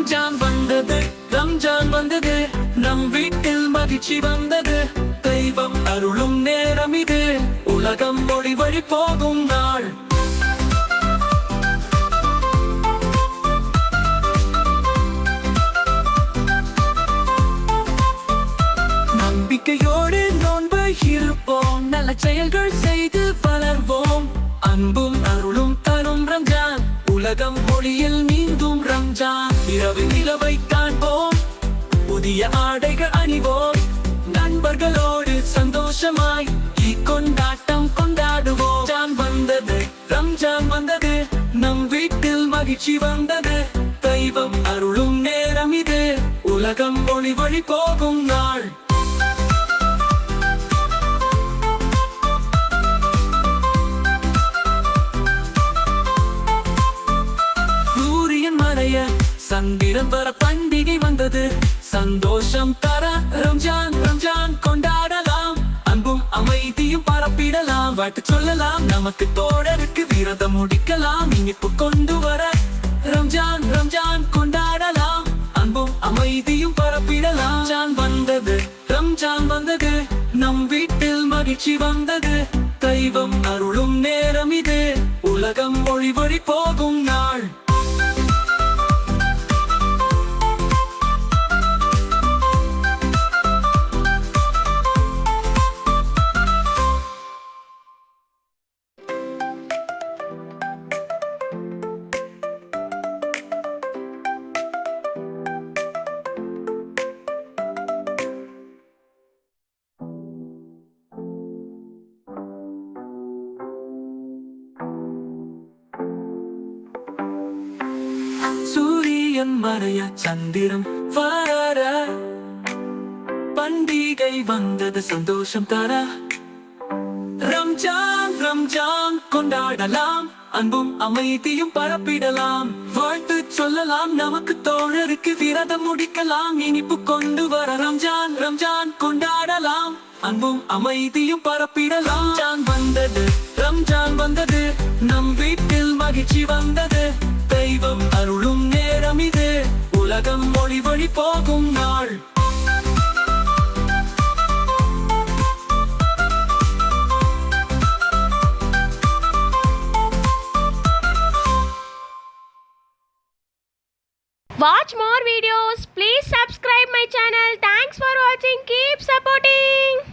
ரம்ஜான் வந்தது, ரம்ஜான் வந்தது, நம் வீட்டில் மகிழ்ச்சி வந்தது. தெய்வம் அருளும் நேரம் இது, உலகம் மொழி வழி போகும் நாள். நம்பிக்கையோடு நோன்பு இருப்போம், நல்ல செயல்கள் செய்து வளர்வோம். அன்பும் அருளும் தரும் ரம்ஜான், உலகம் மொழியில் நீந்தும் ரம்ஜான். இரவு நிலவை காண்போம், புதிய ஆடைகள் அணிவோம். நண்பர்களோடு சந்தோஷமாய் கொண்டாட்டம் கொண்டாடுவோம். ரம்ஜான் வந்தது, ரம்ஜான் வந்தது, நம் வீட்டில் மகிழ்ச்சி வந்தது. தெய்வம் அருளும் நேரம் இது, உலகம் மொழி வழி போகும் நாள். சந்திரன் வர பண்டிகை வந்தது, சந்தோஷம் தர ரம்ஜான். ரம்ஜான் கொண்டாடலாம், அன்பும் அமைதியும் பரப்பிடலாம். வாழ்த்து சொல்லலாம், நமக்கு தோழருக்கு விரதம் முடிக்கலாம். இனிப்பு கொண்டு வர ரம்ஜான். ரம்ஜான் கொண்டாடலாம், அன்பும் அமைதியும் பரப்பிடலாம். ரம்ஜான் வந்தது, ரம்ஜான் வந்தது, நம் வீட்டில் மகிழ்ச்சி வந்தது. தெய்வம் அருளும் நேரம் இது, உலகம் மொழி வழி போகும் நாள். சூரியன் மறைய சந்திரன் வர பண்டிகை வந்தது, சந்தோஷம் தர ரம்ஜான். ரம்ஜான் கொண்டாடலாம், அன்பும் அமைதியும் பரப்பிடலாம். வாழ்த்து சொல்லலாம், நமக்கு தோழருக்கு விரதம் முடிக்கலாம். இனிப்பு கொண்டு வர ரம்ஜான். ரம்ஜான் கொண்டாடலாம், அன்பும் அமைதியும் பரப்பிடலாம். ரம்ஜான் வந்தது, ரம்ஜான் வந்தது, நம் வீட்டில் மகிழ்ச்சி வந்தது. தெய்வம் அருளும் நேரம் இது, உலகம் மொழி வழி போகும் நாள். Watch more videos. Please subscribe my channel. Thanks for watching. Keep supporting.